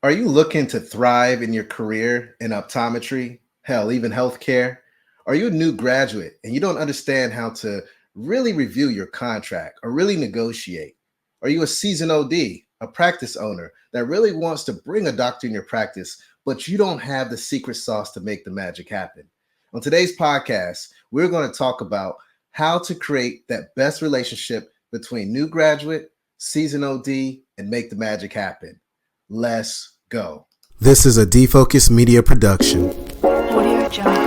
Are you looking to thrive in your career in optometry? Hell, even healthcare? Are you a new graduate and you don't understand how to really review your contract or really negotiate? Are you a seasoned OD, a practice owner that really wants to bring a doctor in your practice, but you don't have the secret sauce to make the magic happen? On today's podcast, we're going to talk about how to create that best relationship between new graduate, seasoned OD, and make the magic happen. Let's go. This is a Defocus Media production. Audio Jungle.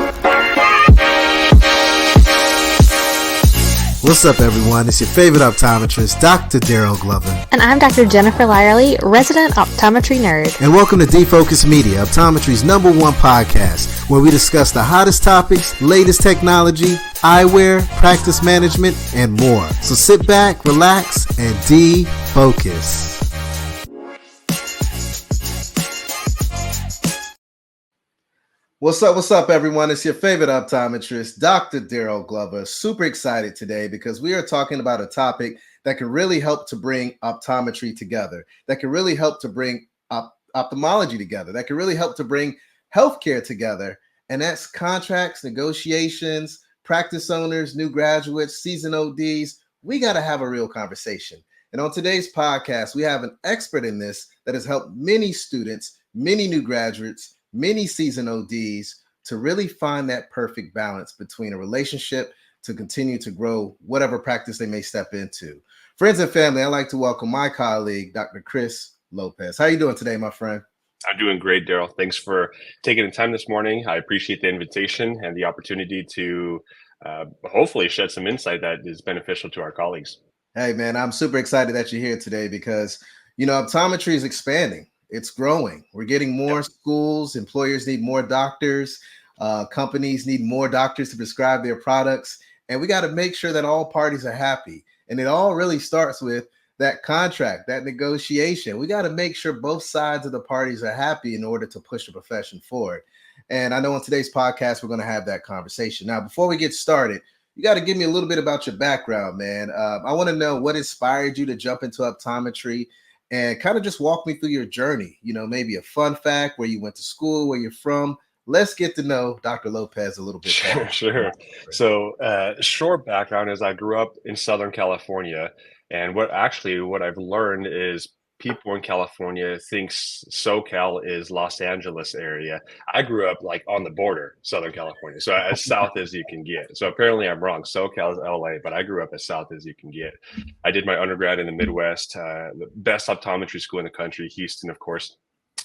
What's up, everyone? It's your favorite optometrist, Dr. Darryl Glover. And I'm Dr. Jennifer Lyerly, resident optometry nerd. And welcome to Defocus Media, optometry's #1 podcast, where we discuss the hottest topics, latest technology, eyewear, practice management, and more. So sit back, relax, and defocus. What's up, everyone? It's your favorite optometrist, Dr. Darryl Glover. Super excited today because we are talking about a topic that can really help to bring optometry together, that can really help to bring ophthalmology together, that can really help to bring healthcare together, and that's contracts, negotiations, practice owners, new graduates, seasoned ODs. We got to have a real conversation. And on today's podcast, we have an expert in this that has helped many students, many new graduates, many seasoned ODs to really find that perfect balance between a relationship to continue to grow whatever practice they may step into. Friends and family, I'd like to welcome my colleague, Dr. Chris Lopez. How are you doing today, my friend? I'm doing great, Darryl. Thanks for taking the time this morning. I appreciate the invitation and the opportunity to hopefully shed some insight that is beneficial to our colleagues. Hey, man, I'm super excited that you're here today because, optometry is expanding. It's growing. We're getting more schools. Employers need more doctors. Companies need more doctors to prescribe their products. And we got to make sure that all parties are happy. And it all really starts with that contract, that negotiation. We got to make sure both sides of the parties are happy in order to push the profession forward. And I know on today's podcast, we're going to have that conversation. Now, before we get started, you got to give me a little bit about your background, man. I want to know what inspired you to jump into optometry. And kind of just walk me through your journey, maybe a fun fact, where you went to school, where you're from. Let's get to know Dr. Lopez a little bit better. Sure. So short background is I grew up in Southern California. And what I've learned is people in California think SoCal is Los Angeles area. I grew up like on the border, Southern California. So as south as you can get. So apparently I'm wrong. SoCal is LA, but I grew up as south as you can get. I did my undergrad in the Midwest, the best optometry school in the country, Houston, of course.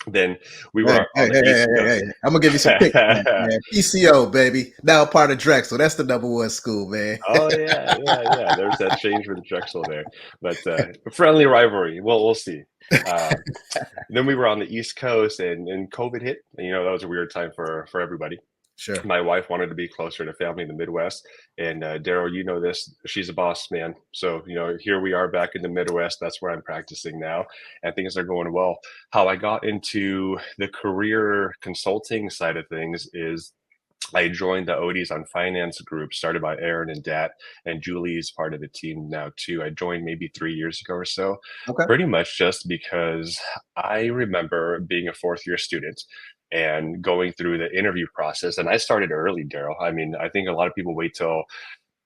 Then we were on the East Coast. I'm gonna give you some picks, man. PCO, baby. Now part of Drexel. That's the #1 school, man. Oh yeah. There's that change with Drexel there, but friendly rivalry. Well, we'll see. Then we were on the East Coast, and COVID hit. And, that was a weird time for everybody. Sure. My wife wanted to be closer to family in the Midwest, and Darryl, you know this. She's a boss, man. So here we are back in the Midwest. That's where I'm practicing now, and things are going well. How I got into the career consulting side of things is I joined the ODs on Finance group started by Aaron and Dat, and Julie's part of the team now too. I joined maybe 3 years ago or so, pretty much just because I remember being a fourth year student and going through the interview process. And I started early, Darryl. I mean, I think a lot of people wait till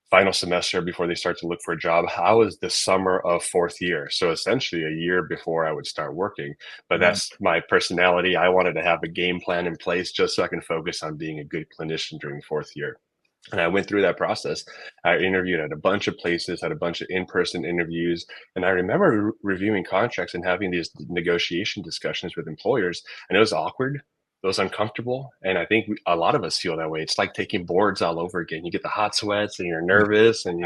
final semester before they start to look for a job. I was the summer of fourth year. So essentially a year before I would start working. But that's my personality. I wanted to have a game plan in place just so I can focus on being a good clinician during fourth year. And I went through that process. I interviewed at a bunch of places, had a bunch of in-person interviews. And I remember reviewing contracts and having these negotiation discussions with employers. And it was awkward. It was uncomfortable. And I think a lot of us feel that way. It's like taking boards all over again. You get the hot sweats and you're nervous and,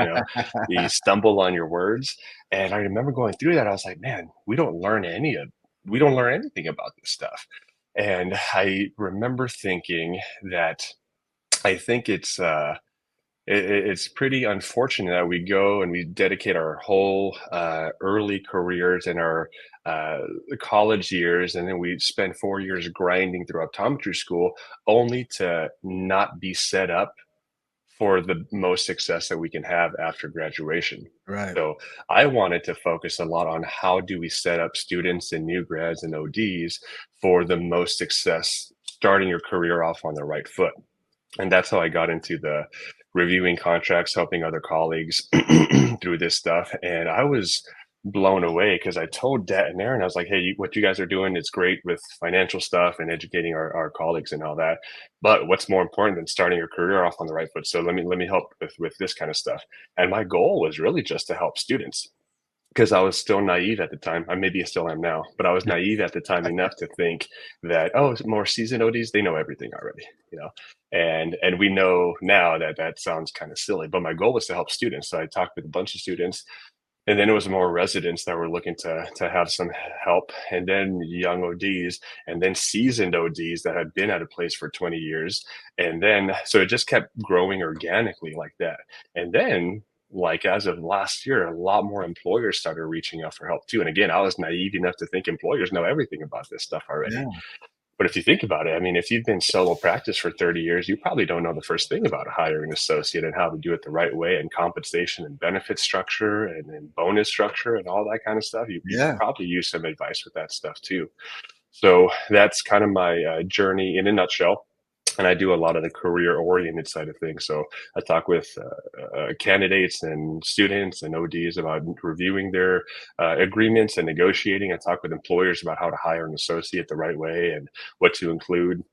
you stumble on your words. And I remember going through that. I was like, man, we don't learn anything about this stuff. And I remember thinking that I think it's pretty unfortunate that we go and we dedicate our whole early careers and our college years, and then we spend 4 years grinding through optometry school only to not be set up for the most success that we can have after graduation. Right. So I wanted to focus a lot on how do we set up students and new grads and ODs for the most success, starting your career off on the right foot. And that's how I got into the reviewing contracts, helping other colleagues through this stuff. And I was blown away because I told Dad and Aaron, I was like, hey, what you guys are doing is great with financial stuff and educating our colleagues and all that. But what's more important than starting your career off on the right foot? So let me help with this kind of stuff. And my goal was really just to help students because I was still naive at the time. I maybe still am now, but I was naive at the time enough to think that, oh, more seasoned ODs, they know everything already, you know. And we know now that that sounds kind of silly, but my goal was to help students. So I talked with a bunch of students, and then it was more residents that were looking to have some help, and then young ODs, and then seasoned ODs that had been at a place for 20 years. And then so it just kept growing organically like that. And then like as of last year, a lot more employers started reaching out for help too. And again, I was naive enough to think employers know everything about this stuff already. Yeah. But if you think about it, I mean, if you've been solo practice for 30 years, you probably don't know the first thing about hiring an associate and how to do it the right way, and compensation and benefit structure and bonus structure and all that kind of stuff. You could Yeah. probably use some advice with that stuff too. So that's kind of my journey in a nutshell. And I do a lot of the career oriented side of things. So I talk with candidates and students and ODs about reviewing their agreements and negotiating. I talk with employers about how to hire an associate the right way and what to include.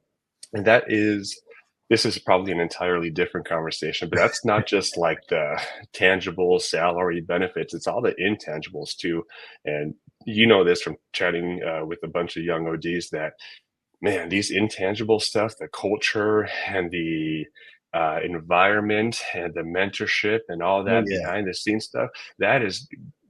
And this is probably an entirely different conversation, but that's not just like the tangible salary benefits, it's all the intangibles too. And you know this from chatting with a bunch of young ODs that, man, these intangible stuff, the culture and the environment and the mentorship and all Oh that yeah. behind the scenes stuff, that is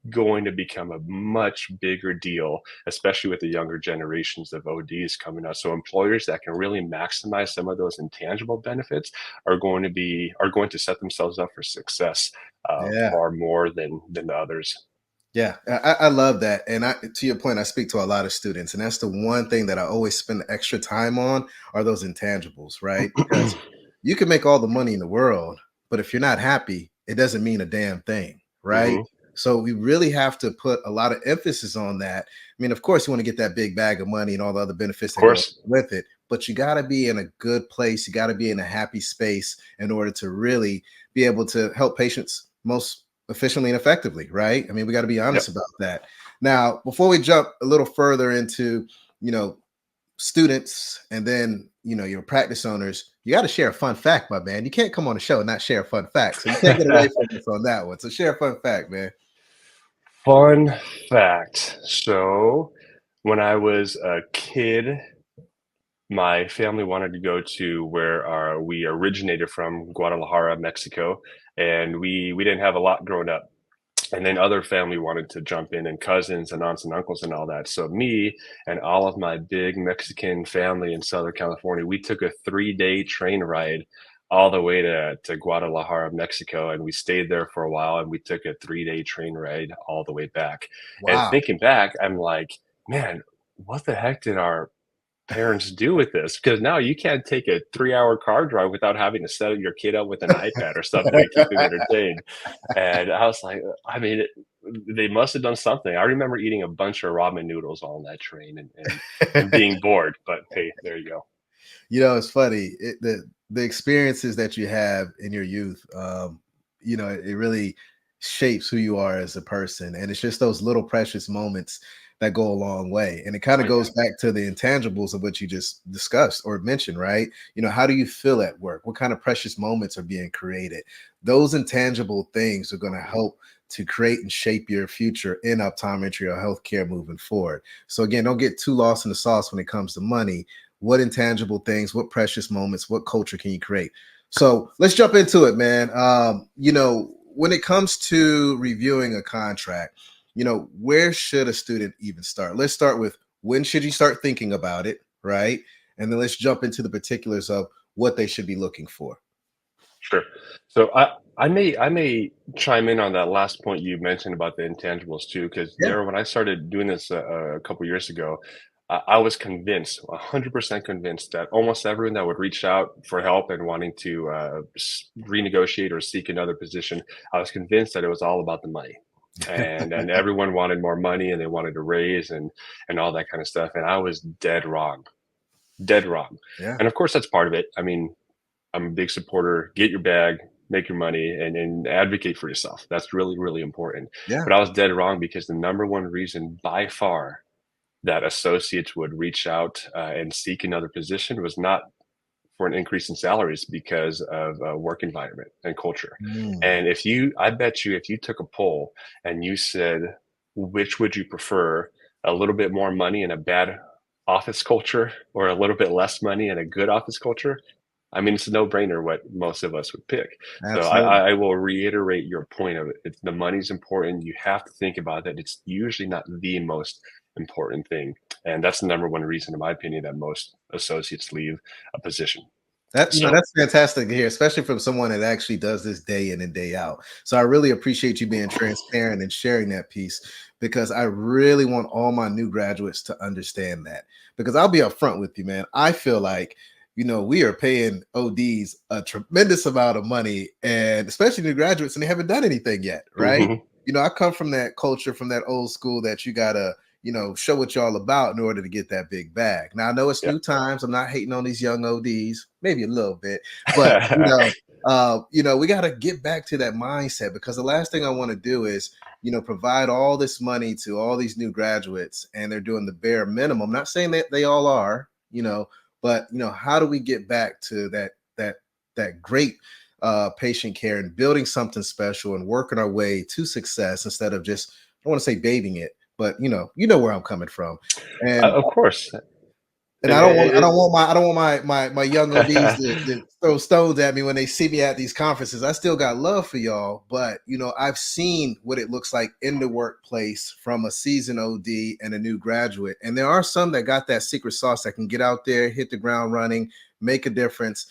going to become a much bigger deal, especially with the younger generations of ODs coming out. So employers that can really maximize some of those intangible benefits are going to set themselves up for success Yeah. far more than the others. Yeah, I love that. And to your point, I speak to a lot of students, and that's the one thing that I always spend extra time on are those intangibles, right? Because you can make all the money in the world, but if you're not happy, it doesn't mean a damn thing, right? Hmm. So we really have to put a lot of emphasis on that. I mean, of course, you want to get that big bag of money and all the other benefits Of that go course. with it, but you got to be in a good place. You got to be in a happy space in order to really be able to help patients most efficiently and effectively, right? I mean, we got to be Yep. honest about that. Now, before we jump a little further into, you know, students and then, your practice owners, you got to share a fun fact, my man. You can't come on the show and not share a fun fact. So you can't get away from us on that one. So share a fun fact, man. Fun fact. So, when I was a kid, my family wanted to go to where we originated from, Guadalajara, Mexico, and we didn't have a lot growing up. And then other family wanted to jump in, and cousins and aunts and uncles and all that. So me and all of my big Mexican family in Southern California, we took a 3-day train ride all the way to Guadalajara, Mexico, and we stayed there for a while, and we took a 3-day train ride all the way back. And Wow. thinking back, I'm like, man, what the heck did our parents do with this? Because now you can't take a 3-hour car drive without having to set your kid up with an iPad or something to keep him entertained. And I was like, I mean, they must have done something. I remember eating a bunch of ramen noodles on that train and being bored. But hey, there you go. It's funny. The experiences that you have in your youth, it really shapes who you are as a person, and it's just those little precious moments that go a long way. And it kind Oh of yeah, goes back to the intangibles of what you just discussed or mentioned, right? How do you feel at work? What kind of precious moments are being created? Those intangible things are going to help to create and shape your future in optometry or healthcare moving forward. So again, don't get too lost in the sauce when it comes to money. What intangible things, what precious moments, what culture can you create? So let's jump into it, man. When it comes to reviewing a contract, where should a student even start? Let's start with when should you start thinking about it, right? And then let's jump into the particulars of what they should be looking for. sure. So I may chime in on that last point you mentioned about the intangibles too, because Yeah. there when I started doing this a couple years ago, I was convinced, 100% convinced that almost everyone that would reach out for help and wanting to renegotiate or seek another position, I was convinced that it was all about the money. And everyone wanted more money and they wanted a raise and all that kind of stuff. And I was dead wrong, dead wrong. Yeah. And of course, that's part of it. I mean, I'm a big supporter. Get your bag, make your money, and advocate for yourself. That's really, really important. Yeah. But I was dead wrong because the number one reason by far that associates would reach out and seek another position was not for an increase in salaries because of work environment and culture. Mm. And I bet you, if you took a poll and you said, which would you prefer, a little bit more money and a bad office culture, or a little bit less money and a good office culture? I mean, it's a no-brainer what most of us would pick. So Absolutely. I will reiterate your point of it. The money's important. You have to think about that. It's usually not the most important thing. And that's the number one reason, in my opinion, that most associates leave a position. That So that's fantastic to hear, especially from someone that actually does this day in and day out. So I really appreciate you being transparent and sharing that piece because I really want all my new graduates to understand that. Because I'll be upfront with you, man. I feel like we are paying ODs a tremendous amount of money, and especially new graduates, and they haven't done anything yet, right? mhm. I come from that culture, from that old school that you gotta show what you're all about in order to get that big bag. Now I know it's Yeah. new times. I'm not hating on these young ODs, maybe a little bit, but we got to get back to that mindset because the last thing I want to do is, provide all this money to all these new graduates and they're doing the bare minimum. I'm not saying that they all are, but how do we get back to that great patient care and building something special and working our way to success instead of just, I want to say bathing it, but where I'm coming from. And Of course. and It, it, I don't want my young ODs to throw stones at me when they see me at these conferences. I still got love for y'all, but I've seen what it looks like in the workplace from a seasoned OD and a new graduate. And there are some that got that secret sauce that can get out there, hit the ground running, make a difference,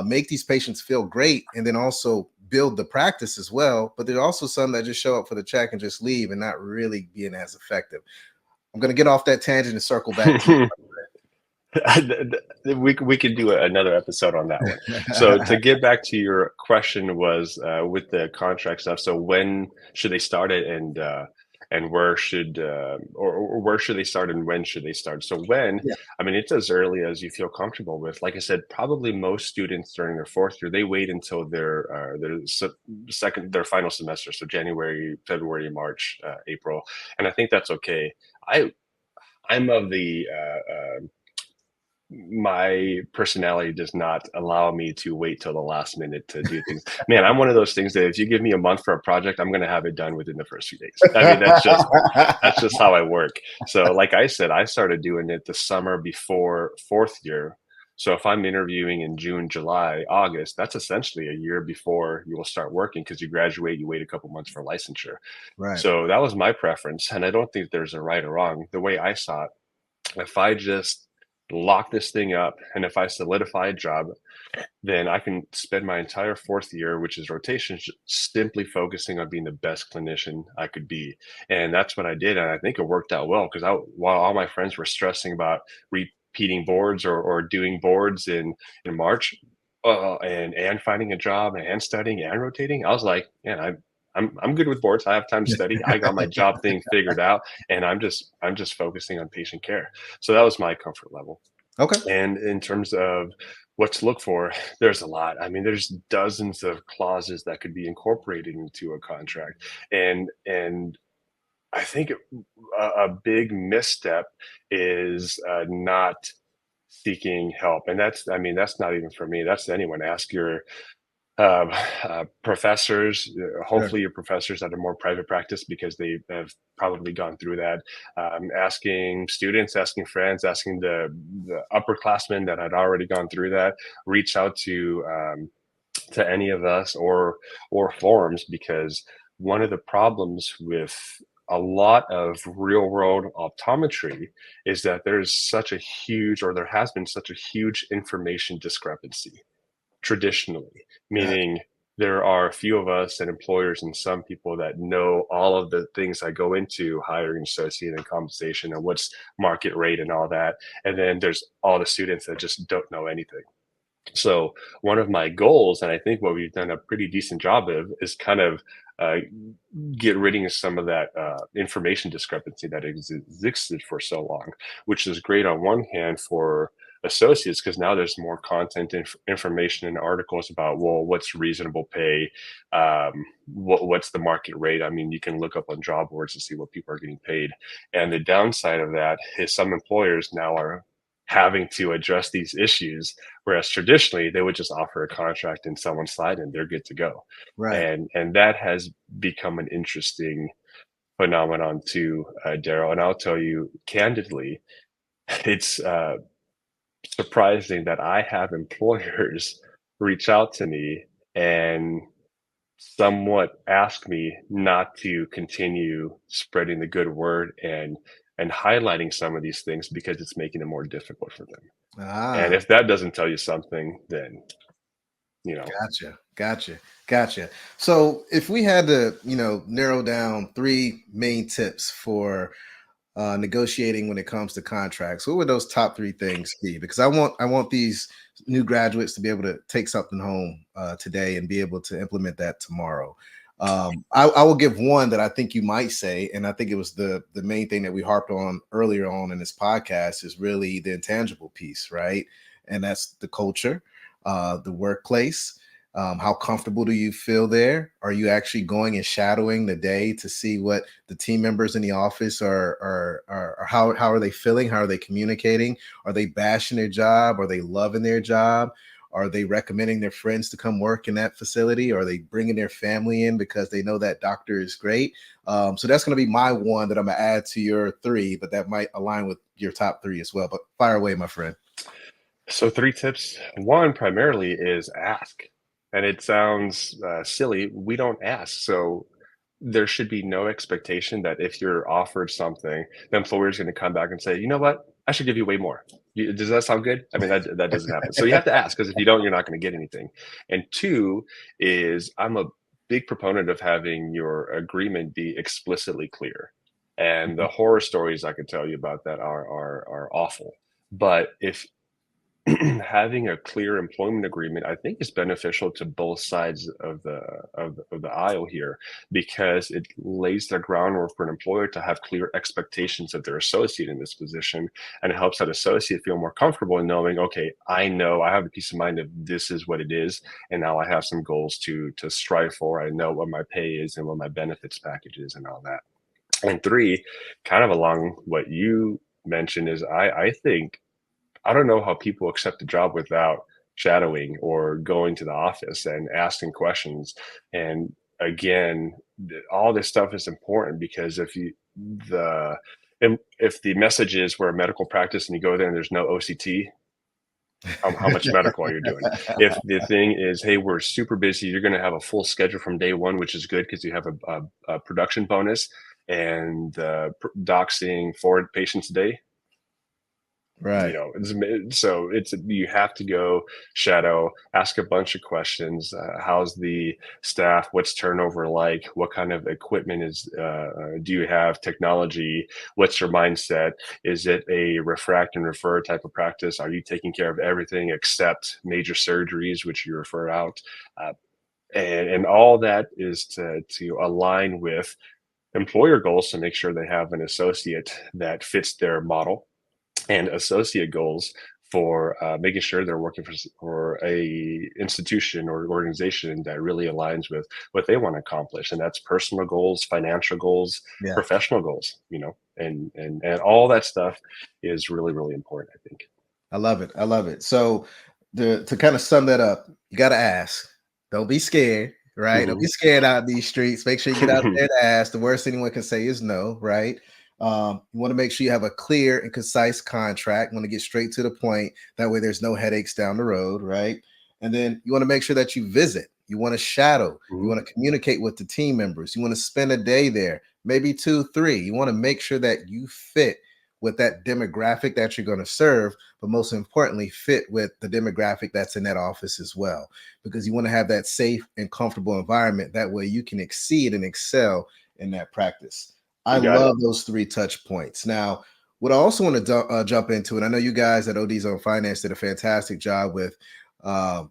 make these patients feel great, and then also build the practice as well. But there are also some that just show up for the check and just leave and not really being as effective. I'm gonna get off that tangent and circle back to it, we could do another episode on that one. So to get back to your question was with the contract stuff. So when should they start it, and where should or where should they start and when should they start? So when, yeah, I mean, it's as early as you feel comfortable with. Like I said, probably most students during their fourth year, they wait until their final semester, so January, February, March, April, and I think that's okay. I I'm of the my personality does not allow me to wait till the last minute to do things. Man, I'm one of those things that if you give me a month for a project, I'm going to have it done within the first few days. I mean, that's just how I work. So, like I said, I started doing it the summer before fourth year. So if I'm interviewing in June, July, August, that's essentially a year before you will start working because you graduate, you wait a couple months for licensure. right. So that was my preference, and I don't think there's a right or wrong. The way I saw it, if I just lock this thing up and if I solidify a job, then I can spend my entire fourth year, which is rotations, simply focusing on being the best clinician I could be. And that's what I did. And I think it worked out well because while all my friends were stressing about repeating boards or doing boards in March and finding a job and studying and rotating, I was like, man, I'm good with boards. I have time to study. I got my job thing figured out, and I'm just focusing on patient care. So that was my comfort level. Okay. And in terms of what to look for, there's a lot. I mean, there's dozens of clauses that could be incorporated into a contract, and I think a big misstep is not seeking help, and I mean, that's not even for me. That's anyone. Ask your professors, Sure. hopefully your professors that are more private practice because they have probably gone through that. Asking students, asking friends, asking the upperclassmen that had already gone through that. Reach out to any of us or forums, because one of the problems with a lot of real world optometry is that there's such a huge, or there has been such a huge information discrepancy traditionally, Got meaning there are a few of us and employers and some people that know all of the things that go into hiring an associate and compensation and what's market rate and all that. And then there's all the students that just don't know anything. So one of my goals, and I think what we've done a pretty decent job of, is kind of uh, get rid of some of that information discrepancy that existed for so long, which is great on one hand for associates because now there's more content information and articles about, well, what's reasonable pay, what's the market rate. I mean, you can look up on job boards to see what people are getting paid. And the downside of that is some employers now are having to address these issues, whereas traditionally they would just offer a contract and someone slide and they're good to go. Right. And that has become an interesting phenomenon too, Darryl. And I'll tell you candidly, it's surprising that I have employers reach out to me and somewhat ask me not to continue spreading the good word and highlighting some of these things because it's making it more difficult for them. And Ah, if that doesn't tell you something, then you know. gotcha. So if we had to, narrow down three main tips for negotiating when it comes to contracts, what would those top three things be? Because I want these new graduates to be able to take something home today and be able to implement that tomorrow. I will give one that I think you might say, and I think it was the main thing that we harped on earlier on in this podcast is really the intangible piece, right? And that's the culture, the workplace. How comfortable do you feel there? Are you actually going and shadowing the day to see what the team members in the office are how are they feeling? How are they communicating? Are they bashing their job? Are they loving their job? Are they recommending their friends to come work in that facility? Are they bringing their family in because they know that doctor is great? So that's going to be my one that I'm going to add to your three, but that might align with your top three as well. But fire away, my friend. So three tips. One primarily is ask, and it sounds silly. We don't ask, so there should be no expectation that if you're offered something, the employer is going to come back and say, you know what, I should give you way more. Does that sound good? I mean, that doesn't happen. So you have to ask because if you don't, you're not going to get anything. And two is I'm a big proponent of having your agreement be explicitly clear. And the horror stories I could tell you about that are awful. But if having a clear employment agreement, I think, is beneficial to both sides of the aisle here because it lays the groundwork for an employer to have clear expectations of their associate in this position, and it helps that associate feel more comfortable in knowing, okay, I know I have the peace of mind of this is what it is, and now I have some goals to strive for. I know what my pay is and what my benefits package is and all that. And three, kind of along what you mentioned, is I think I don't know how people accept a job without shadowing or going to the office and asking questions. And again, all this stuff is important because the if the message is we're a medical practice and you go there and there's no OCT, how much medical are you doing? If the thing is, hey, we're super busy, you're going to have a full schedule from day one, which is good because you have a production bonus and doc seeing 4 patients a day, Right. so it's you have to go shadow, ask a bunch of questions. How's the staff? What's turnover like? What kind of equipment do you have? Technology? What's your mindset? Is it a refract and refer type of practice? Are you taking care of everything except major surgeries, which you refer out? And all that is to align with employer goals to make sure they have an associate that fits their model, and associate goals for making sure they're working for a institution or organization that really aligns with what they want to accomplish, and that's personal goals, financial goals, Yeah. professional goals, and all that stuff is really, really important, I think. I love it. I love it. So to kind of sum that up, you got to ask. Don't be scared, right? Don't be scared out in these streets. Make sure you get out there and ask. The worst anyone can say is no, right? You want to make sure you have a clear and concise contract. You want to get straight to the point. That way there's no headaches down the road, right? And then you want to make sure that you visit. You want to shadow. You want to communicate with the team members. You want to spend a day there, maybe 2, 3. You want to make sure that you fit with that demographic that you're going to serve, but most importantly, fit with the demographic that's in that office as well, because you want to have that safe and comfortable environment. That way you can exceed and excel in that practice. I You got it. love those 3 touch points. Now, what I also want to jump into, and I know you guys at OD's on Finance did a fantastic job with, a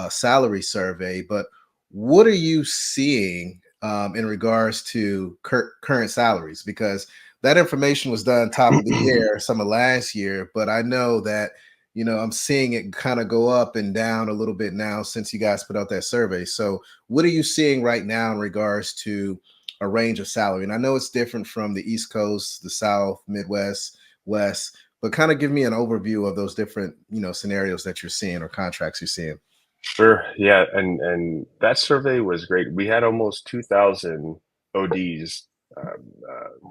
salary survey, but what are you seeing in regards to current salaries? Because that information was done top of the year, some of last year, but I know that, I'm seeing it kind of go up and down a little bit now since you guys put out that survey. So what are you seeing right now in regards to a range of salary? And I know it's different from the East Coast, the South, Midwest, West, but kind of give me an overview of those different, scenarios that you're seeing or contracts you're seeing. Sure. Yeah, and that survey was great. We had almost 2,000 ODs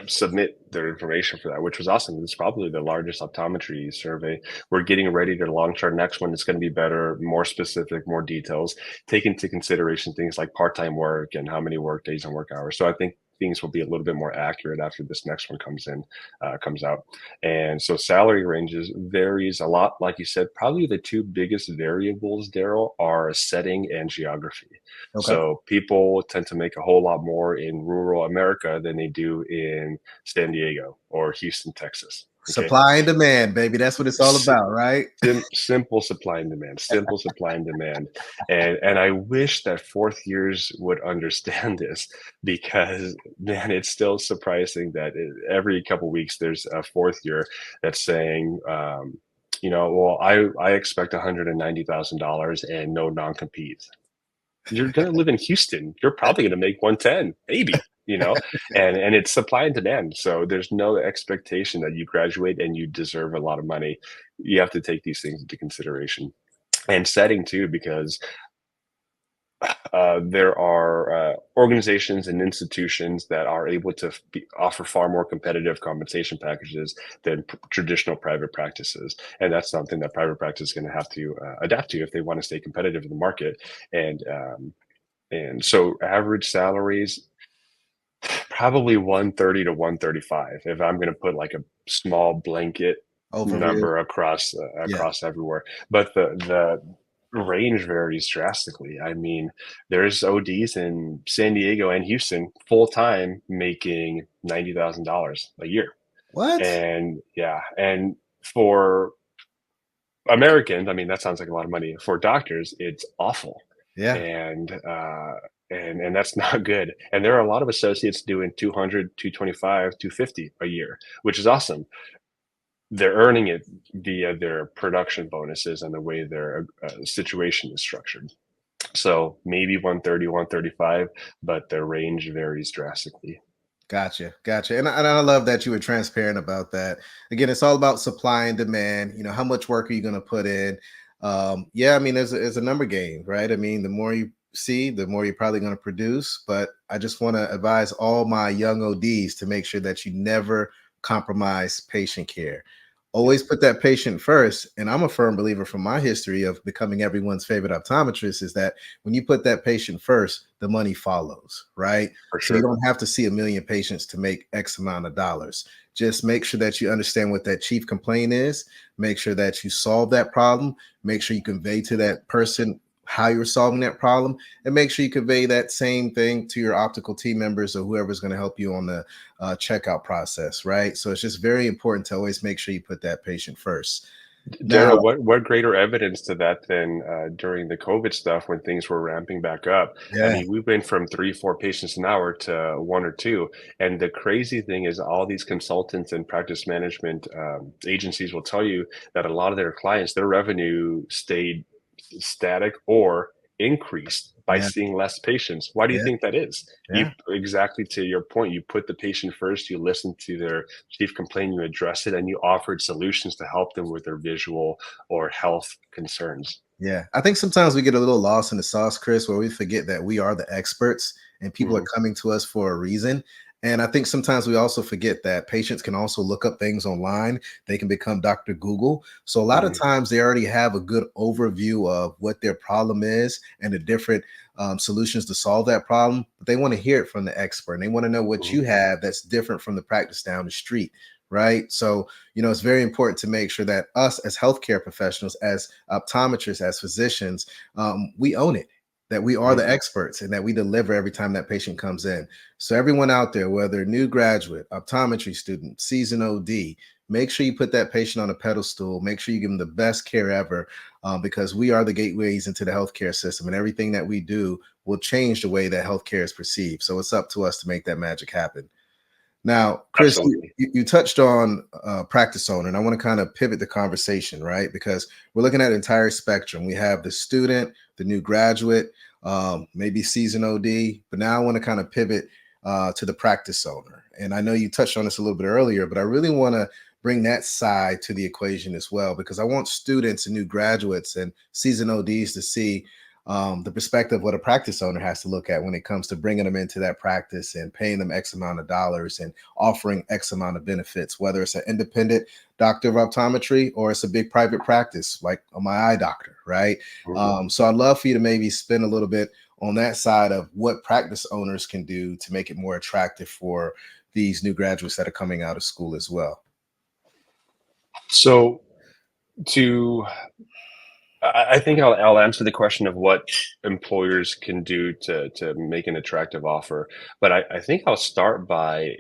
submit their information for that, which was awesome. It's probably the largest optometry survey. We're getting ready to launch our next one. It's going to be better, more specific, more details, take into consideration things like part-time work and how many work days and work hours. So I think things will be a little bit more accurate after this next one comes out. And so salary ranges varies a lot. Like you said, probably the two biggest variables, Darryl, are setting and geography. Okay. So people tend to make a whole lot more in rural America than they do in San Diego or Houston, Texas. Okay. Supply and demand, baby. That's what it's all about, right? Simple supply and demand, simple supply and demand. And I wish that fourth years would understand this, because man, it's still surprising that every couple of weeks there's a fourth year that's saying, well, I expect $190,000 and no non-compete. You're going to live in Houston. You're probably going to make 110, maybe, and it's supply and demand. So there's no expectation that you graduate and you deserve a lot of money. You have to take these things into consideration, and setting too, because there are organizations and institutions that are able to offer far more competitive compensation packages than traditional private practices. And that's something that private practice is going to have to adapt to if they want to stay competitive in the market. And so average salaries, probably 130 to 135, if I'm going to put like a small blanket Overview. number across Yeah. everywhere. But the range varies drastically. I mean, there's ODs in San Diego and Houston full time making $90,000 a year. What? And yeah, and for Americans, I mean, that sounds like a lot of money. For doctors, it's awful. Yeah. And that's not good. And there are a lot of associates doing 200, 225, 250 a year, which is awesome. They're earning it via their production bonuses and the way their situation is structured. So maybe 130, 135, but the range varies drastically. Gotcha. Gotcha. And I love that you were transparent about that. Again, it's all about supply and demand. How much work are you going to put in? Yeah, I mean, there's a number game, right? I mean, the more you see, the more you're probably going to produce. But I just want to advise all my young ODs to make sure that you never compromise patient care. Yep, Always put that patient first. And I'm a firm believer from my history of becoming everyone's favorite optometrist is that when you put that patient first, the money follows, right? for So you sure. don't have to see a million patients to make X amount of dollars. Just make sure that you understand what that chief complaint is. Make sure that you solve that problem. Make sure you convey to that person how you're solving that problem, and make sure you convey that same thing to your optical team members or whoever's going to help you on the checkout process, right? So it's just very important to always make sure you put that patient first. Now, Darryl, what greater evidence to that than during the COVID stuff when things were ramping back up? I yeah, mean, we went from 3, 4 patients an hour to 1 or 2. And the crazy thing is, all these consultants and practice management agencies will tell you that a lot of their clients, their revenue stayed static or increased by yeah, seeing less patients. Why do you yeah, think that is? You yeah. exactly to your point, you put the patient first, you listen to their chief complaint, you address it, and you offered solutions to help them with their visual or health concerns. Yeah, I think sometimes we get a little lost in the sauce, Chris, where we forget that we are the experts and people are Mhm. coming to us for a reason. And I think sometimes we also forget that patients can also look up things online. They can become Dr. Google. So a lot of Mhm. times they already have a good overview of what their problem is and the different solutions to solve that problem. But they want to hear it from the expert and they want to know what Mhm. you have that's different from the practice down the street. right? So, it's very important to make sure that us as healthcare professionals, as optometrists, as physicians, we own it, that we are the Mhm. experts and that we deliver every time that patient comes in. So, everyone out there, whether new graduate, optometry student, seasoned OD, make sure you put that patient on a pedestal. Make sure you give them the best care ever, because we are the gateways into the healthcare system, and everything that we do will change the way that healthcare is perceived. So, it's up to us to make that magic happen. Now, Chris, Absolutely. you touched on practice owner, and I want to kind of pivot the conversation, right? Because we're looking at an entire spectrum. We have the student, the new graduate, maybe seasoned OD, but now I want to kind of pivot to the practice owner. And I know you touched on this a little bit earlier, but I really want to bring that side to the equation as well, because I want students and new graduates and seasoned ODs to see the perspective what a practice owner has to look at when it comes to bringing them into that practice and paying them X amount of dollars and offering X amount of benefits, whether it's an independent doctor of optometry or it's a big private practice like my eye doctor, right? Mhm. So I'd love for you to maybe spend a little bit on that side of what practice owners can do to make it more attractive for these new graduates that are coming out of school as well. So to I think I'll answer the question of what employers can do to make an attractive offer, but I think I'll start by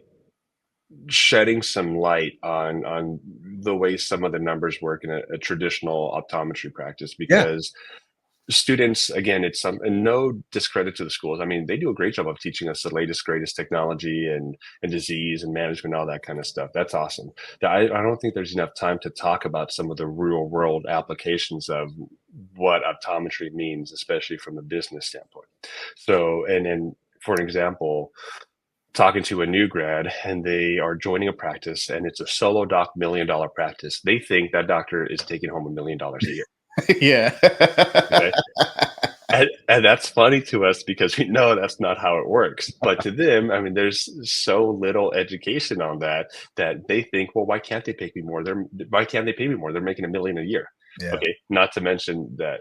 shedding some light on the way some of the numbers work in a traditional optometry practice Yeah. because students, again, it's some and no discredit to the schools. I mean, they do a great job of teaching us the latest, greatest technology and disease and management, all that kind of stuff. That's awesome. I don't think there's enough time to talk about some of the real world applications of what optometry means, especially from a business standpoint. So, and for an example, talking to a new grad and they are joining a practice and it's a solo doc $1 million practice, they think that doctor is taking home $1 million a year. Yeah. Okay. And that's funny to us because we know that's not how it works. But to them, I mean, there's so little education on that they think, well, why can't they pay me more? Why can't they pay me more? They're making $1 million a year. Yeah. Okay, not to mention that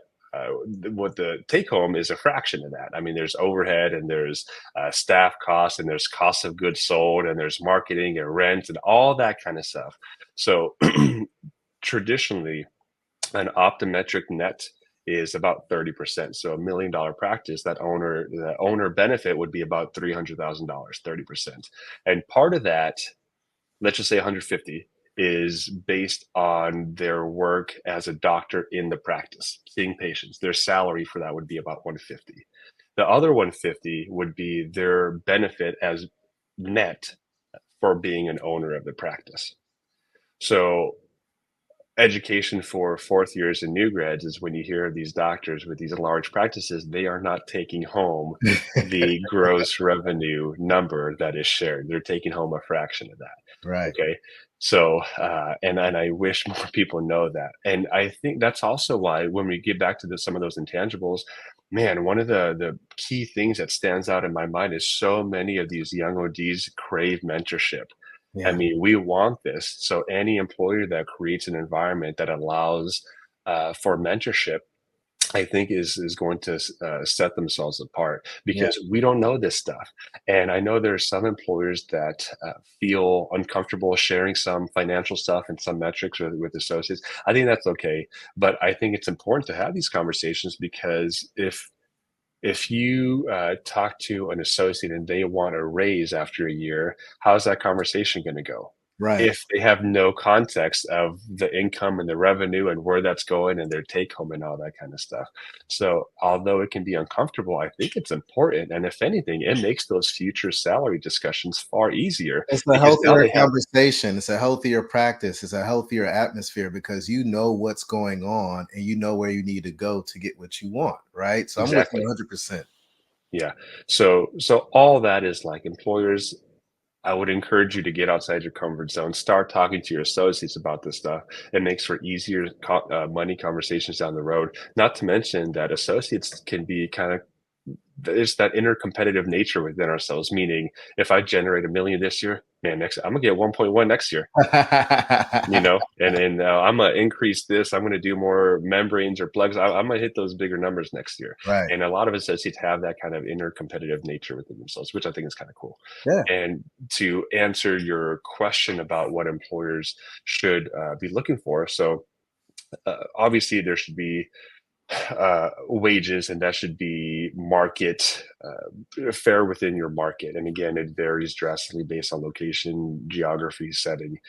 what the take home is a fraction of that. I mean, there's overhead and there's staff costs and there's cost of goods sold and there's marketing and rent and all that kind of stuff. So traditionally, an optometric net is about 30%. So $1 million practice, the owner benefit would be about $300,000, 30%. And part of that, let's just say 150, is based on their work as a doctor in the practice, seeing patients. Their salary for that would be about 150. The other 150 would be their benefit as net for being an owner of the practice. So education for fourth years and new grads is when you hear of these doctors with these large practices, they are not taking home the gross revenue number that is shared. They're taking home a fraction of that. Right. Okay. So, and I wish more people know that. And I think that's also why when we get back to some of those intangibles, man, one of the key things that stands out in my mind is so many of these young ODs crave mentorship. I Yeah. mean, we want this. So any employer that creates an environment that allows for mentorship, I think is going to set themselves apart Yeah. because we don't know this stuff. And I know there are some employers that feel uncomfortable sharing some financial stuff and some metrics with associates. I think that's okay, but I think it's important to have these conversations because if you talk to an associate and they want a raise after a year, how's that conversation going to go? Right. If they have no context of the income and the revenue and where that's going and their take home and all that kind of stuff. So, although it can be uncomfortable, I think it's important. And if anything, it makes those future salary discussions far easier It's a because now healthier they have conversation. It's a healthier practice. It's a healthier atmosphere because you know what's going on and you know where you need to go to get what you want, right? So I'm with you exactly. 100%. Yeah. So all that is like employers, I would encourage you to get outside your comfort zone. Start talking to your associates about this stuff. It makes for easier money conversations down the road. Not to mention that associates can be kind of there's that inner competitive nature within ourselves, meaning if I generate 1 million this year, man, next I'm gonna get 1.1 next year, and I'm gonna increase this. I'm gonna do more membranes or plugs. I'm gonna hit those bigger numbers next year. Right. And a lot of associates have that kind of inner competitive nature within themselves, which I think is kind of cool. Yeah. And to answer your question about what employers should be looking for, so obviously there should be wages, and that should be market fair within your market. And again, it varies drastically based on location, geography, setting.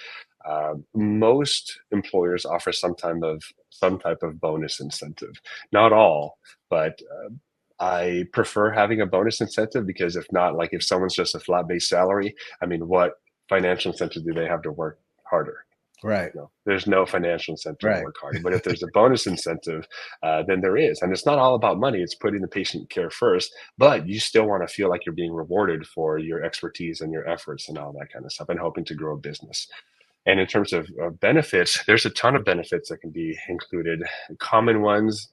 Most employers offer some type of bonus incentive. Not all, but I prefer having a bonus incentive, because if not, like if someone's just a flat base salary, I mean, what financial incentive do they have to work harder? Right. No, there's no financial incentive to Right. work harder. But if there's a bonus incentive, then there is. And it's not all about money. It's putting the patient care first, but you still want to feel like you're being rewarded for your expertise and your efforts and all that kind of stuff, and hoping to grow a business. And in terms of benefits, there's a ton of benefits that can be included. Common ones,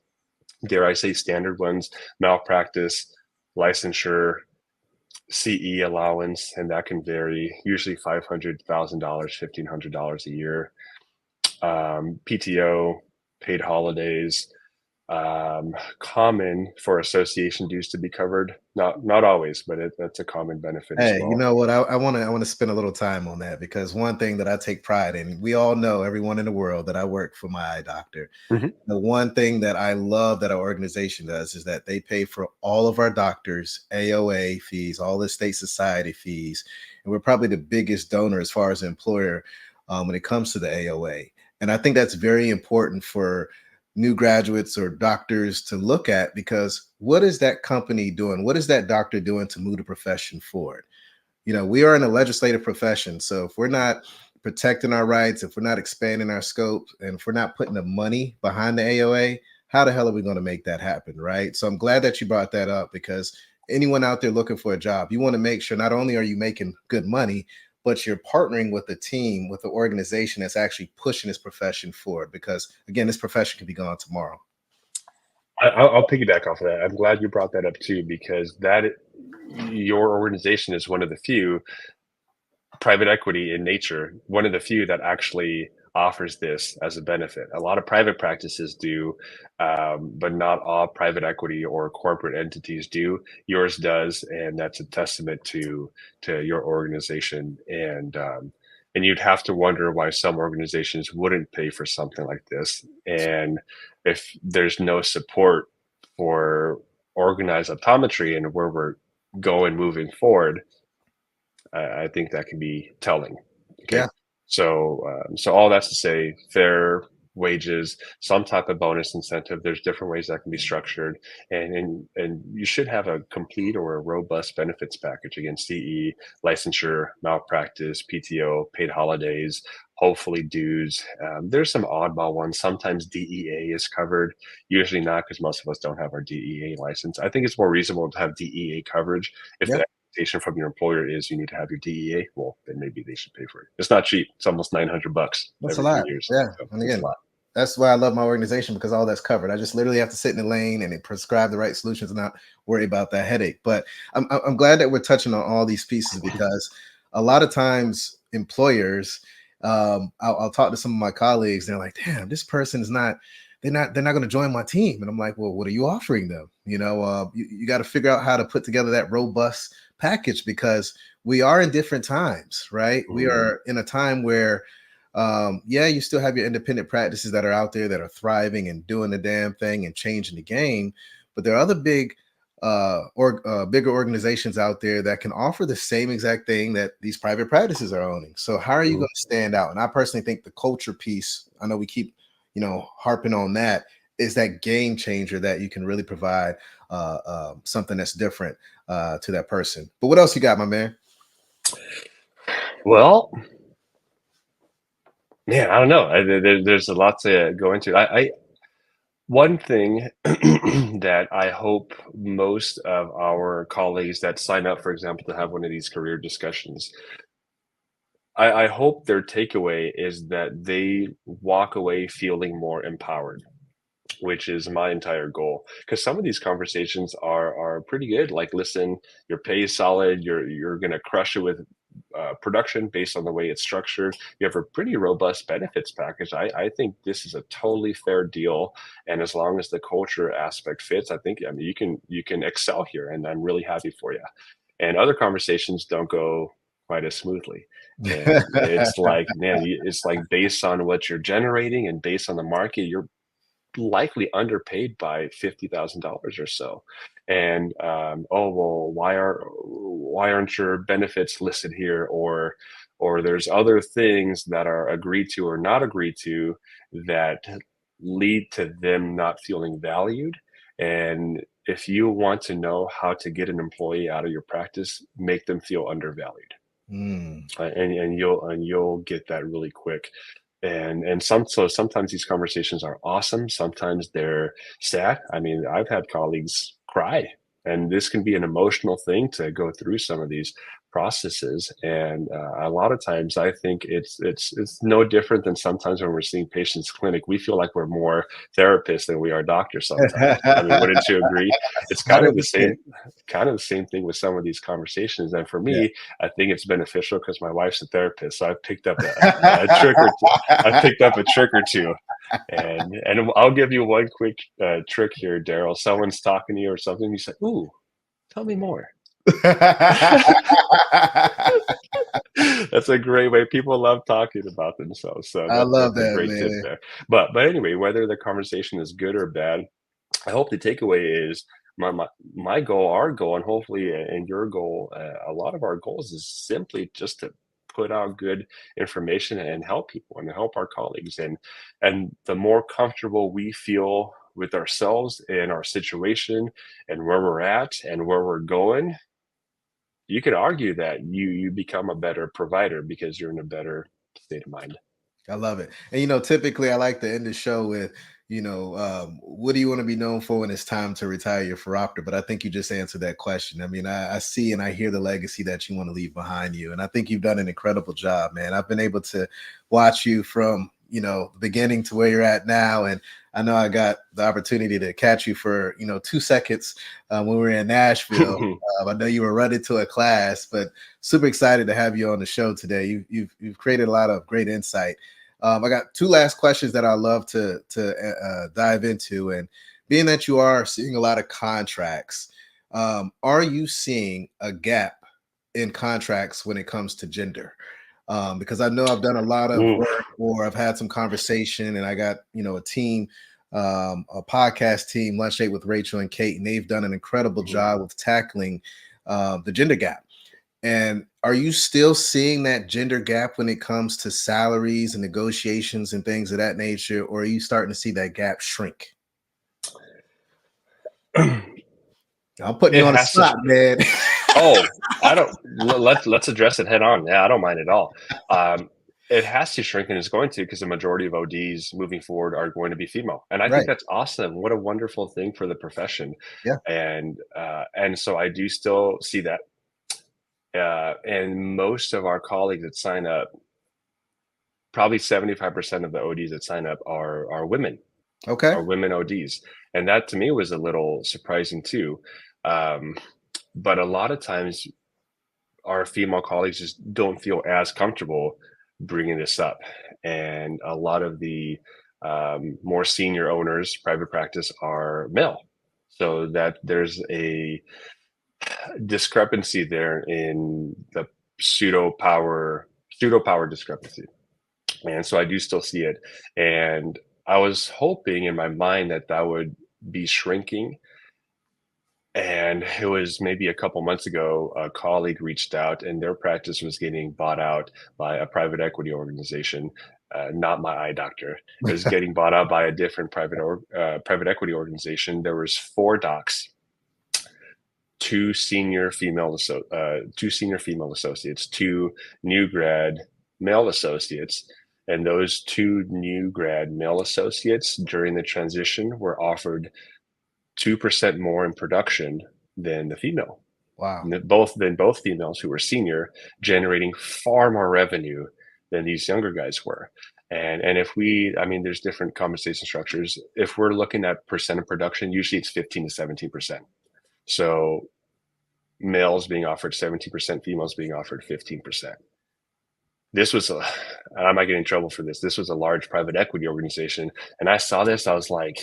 dare I say standard ones: malpractice, licensure, CE allowance, and that can vary, usually $500,000, $1,500 a year. PTO, paid holidays, common for association dues to be covered. Not always, but that's a common benefit as Hey, you well. know what? I want to spend a little time on that, because one thing that I take pride in, we all know, everyone in the world, that I work for my eye doctor. Mhm. The one thing that I love that our organization does is that they pay for all of our doctors' AOA fees, all the state society fees, and we're probably the biggest donor as far as employer when it comes to the AOA. And I think that's very important for new graduates or doctors to look at, because what is that company doing? What is that doctor doing to move the profession forward? We are in a legislative profession. So if we're not protecting our rights, if we're not expanding our scope, and if we're not putting the money behind the AOA, how the hell are we going to make that happen? Right. So I'm glad that you brought that up, because anyone out there looking for a job, you want to make sure not only are you making good money, but you're partnering with a team, with an organization that's actually pushing this profession forward. Because again, this profession can be gone tomorrow. I'll piggyback off of that. I'm glad you brought that up too, because that your organization is one of the few, private equity in nature, one of the few that actually offers this as a benefit. A lot of private practices do, but not all private equity or corporate entities do. Yours does, and that's a testament to your organization. And you'd have to wonder why some organizations wouldn't pay for something like this. And if there's no support for organized optometry and where we're going moving forward, I think that can be telling. Okay, Yeah. so all that's to say, fair wages, some type of bonus incentive. There's different ways that can be structured, and you should have a complete or a robust benefits package. Again, CE, licensure, malpractice, PTO, paid holidays, hopefully dues. There's some oddball ones. Sometimes DEA is covered. Usually not, because most of us don't have our DEA license. I think it's more reasonable to have DEA coverage if Yeah. the expectation from your employer is you need to have your DEA. Well, then maybe they should pay for it. It's not cheap. It's almost $900 That's a every few lot. years. Yeah. So And it's a again, lot. that's why I love my organization, because all that's covered. I just literally have to sit in the lane and prescribe the right solutions and not worry about that headache. But I'm glad that we're touching on all these pieces, because a lot of times employers, I'll talk to some of my colleagues, they're like, damn, this person is not, they're not going to join my team. And I'm like, well, what are you offering them? You got to figure out how to put together that robust package, because we are in different times, right? We Mhm. are in a time where yeah, you still have your independent practices that are out there that are thriving and doing the damn thing and changing the game, but there are other bigger organizations out there that can offer the same exact thing that these private practices are owning. So how are you Mhm. going to stand out? And I personally think the culture piece, I know we keep harping on that, is that game changer that you can really provide something that's different to that person. But what else you got, my man? Well, man, I don't know. There's a lot to go into. One thing that I hope most of our colleagues that sign up, for example, to have one of these career discussions, I hope their takeaway is that they walk away feeling more empowered. which is my entire goal. Because some of these conversations are pretty good. Like, listen, your pay is solid. You're gonna crush it with production based on the way it's structured. You have a pretty robust benefits package. I think this is a totally fair deal, and as long as the culture aspect fits, I mean you can excel here, and I'm really happy for you. And other conversations don't go quite as smoothly. And it's like, man, it's like based on what you're generating and based on the market, you're likely underpaid by $50,000 or so. And oh well, why aren't your benefits listed here? Or there's other things that are agreed to or not agreed to that lead to them not feeling valued. And if you want to know how to get an employee out of your practice, make them feel undervalued. Mm. And you'll get that really quick. And so sometimes these conversations are awesome, sometimes they're sad. I mean, I've had colleagues cry, and this can be an emotional thing to go through some of these processes. And a lot of times I think it's no different than sometimes when we're seeing patients clinic, we feel like we're more therapists than we are doctors sometimes. I mean, wouldn't you agree? It's kind of the 100%. same thing with some of these conversations. And for Yeah. me, I think it's beneficial because my wife's a therapist, so I've picked up a trick or two. I picked up a trick or two, and I'll give you one quick trick here, Darryl. Someone's talking to you or something, you say, "Ooh, tell me more." That's a great way. People love talking about themselves, so I love that's a that, great tip man. there. But anyway, whether the conversation is good or bad, I hope the takeaway is my goal, our goal, and hopefully and your goal. A lot of our goals is simply just to put out good information and help people and help our colleagues. And the more comfortable we feel with ourselves and our situation and where we're at and where we're going, you could argue that you become a better provider because you're in a better state of mind. I love it. And typically I like to end the show with, what do you want to be known for when it's time to retire your phoropter? But I think you just answered that question. I mean, I see and I hear the legacy that you want to leave behind you. And I think you've done an incredible job, man. I've been able to watch you from, the beginning to where you're at now. And I know I got the opportunity to catch you for, 2 seconds when we were in Nashville. I know you were running to a class, but super excited to have you on the show today. You've created a lot of great insight. I got two last questions that I love to dive into. And being that you are seeing a lot of contracts, are you seeing a gap in contracts when it comes to gender? Because I know I've done a lot of Ooh. work, or I've had some conversation, and I got a team, a podcast team, Lunch Date with Rachel and Kate, and they've done an incredible Mhm. job of tackling the gender gap. And are you still seeing that gender gap when it comes to salaries and negotiations and things of that nature, or are you starting to see that gap shrink? I'm putting It you on the has to. spot, man. Oh, I don't. Let's address it head on. Yeah, I don't mind at all. Um, it has to shrink, and it's going to, because the majority of ODs moving forward are going to be female, and I think Right. that's awesome. What a wonderful thing for the profession, Yeah. and so I do still see that. And most of our colleagues that sign up, probably 75% of the ODs that sign up are women, Okay. are women ODs, and that to me was a little surprising too. Um, but a lot of times our female colleagues just don't feel as comfortable bringing this up. And a lot of the more senior owners, private practice, are male. So that there's a discrepancy there in the pseudo power discrepancy. And so I do still see it. And I was hoping in my mind that that would be shrinking. And it was maybe a couple months ago, a colleague reached out and their practice was getting bought out by a private equity organization, not my eye doctor. It was getting bought out by a different private equity organization. There was four docs, two senior female associates, two new grad male associates. And those two new grad male associates during the transition were offered 2% more in production than the female. Wow. Both females who were senior, generating far more revenue than these younger guys were. And if we, I mean, there's different compensation structures. If we're looking at percent of production, usually it's 15 to 17%. So males being offered 17%, females being offered 15%. This was and I might get in trouble for this. This was a large private equity organization. And I saw this, I was like,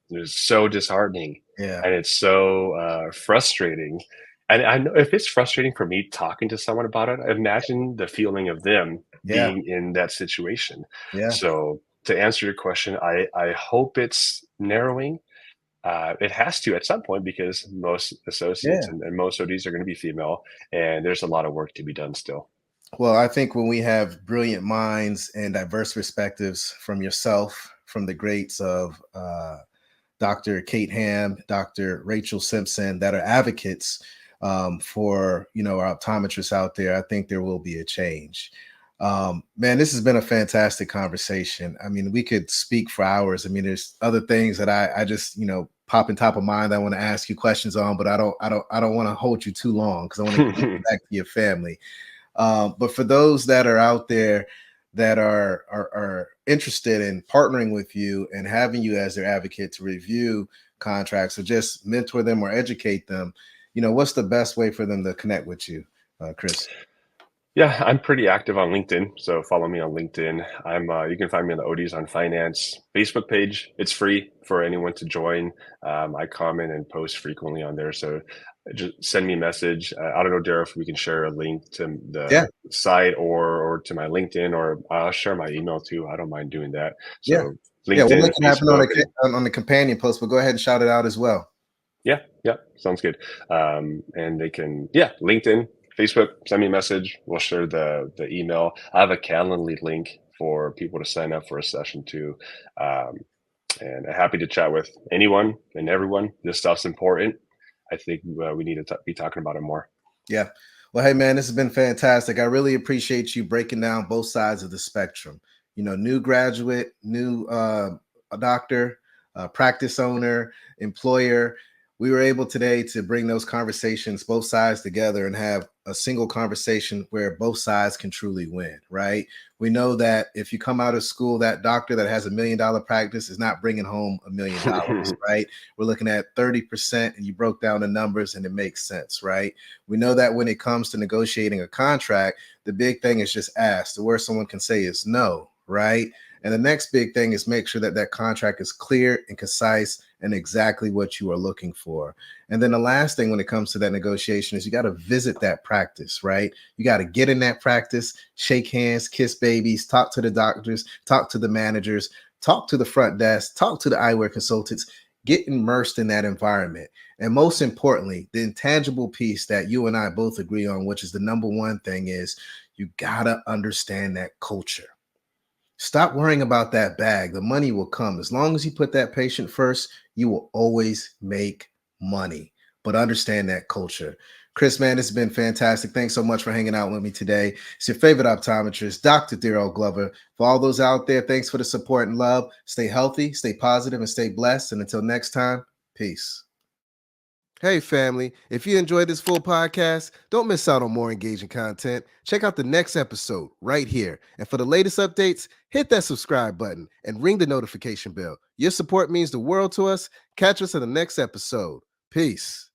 it was so disheartening. Yeah. And it's so frustrating. And I know if it's frustrating for me talking to someone about it, imagine the feeling of them Yeah. being in that situation. Yeah. So to answer your question, I hope it's narrowing. It has to at some point because most associates Yeah. and most ODs are going to be female, and there's a lot of work to be done still. Well, I think when we have brilliant minds and diverse perspectives from yourself, from the greats of Dr. Kate Ham, Dr. Rachel Simpson, that are advocates for our optometrists out there, I think there will be a change. Man, this has been a fantastic conversation. I mean, we could speak for hours. I mean, there's other things that I just pop in top of mind I want to ask you questions on, but I don't want to hold you too long because I want to get you back to your family. But for those that are out there that are interested in partnering with you and having you as their advocate to review contracts or just mentor them or educate them, what's the best way for them to connect with you, Chris? Yeah, I'm pretty active on LinkedIn, so follow me on LinkedIn. You can find me on the ODs on Finance Facebook page. It's free for anyone to join. I comment and post frequently on there, so just send me a message. I don't know, Darryl, if we can share a link to Yeah, the site or to my LinkedIn, or I'll share my email too. I don't mind doing that. yeah, So yeah. We'll LinkedIn, make it happen Facebook, and on the companion post, but go ahead and shout it out as well. yeah, yeah, sounds good. And they can, yeah, LinkedIn, Facebook, send me a message. We'll share the email. I have a Calendly link for people to sign up for a session too. Um, and I'm happy to chat with anyone and everyone. This stuff's important. I think we need to be talking about it more. Yeah. Well, hey, man, this has been fantastic. I really appreciate you breaking down both sides of the spectrum. New graduate, new doctor, practice owner, employer. We were able today to bring those conversations, both sides together, and have a single conversation where both sides can truly win, right? We know that if you come out of school, that doctor that has $1 million practice is not bringing home $1 million, right? We're looking at 30%, and you broke down the numbers, and it makes sense, right? We know that when it comes to negotiating a contract, the big thing is just ask. The worst someone can say is no, right? And the next big thing is make sure that that contract is clear and concise and exactly what you are looking for. And then the last thing when it comes to that negotiation is you got to visit that practice, right? You got to get in that practice, shake hands, kiss babies, talk to the doctors, talk to the managers, talk to the front desk, talk to the eyewear consultants, get immersed in that environment. And most importantly, the intangible piece that you and I both agree on, which is the number one thing, is you got to understand that culture. Stop worrying about that bag. The money will come. As long as you put that patient first, you will always make money. But understand that culture. Chris, man, it's been fantastic. Thanks so much for hanging out with me today. It's your favorite optometrist, Dr. Darryl Glover. For all those out there, thanks for the support and love. Stay healthy, stay positive, and stay blessed. And until next time, peace. Hey, family, if you enjoyed this full podcast, don't miss out on more engaging content. Check out the next episode right here. And for the latest updates, hit that subscribe button and ring the notification bell. Your support means the world to us. Catch us in the next episode. Peace.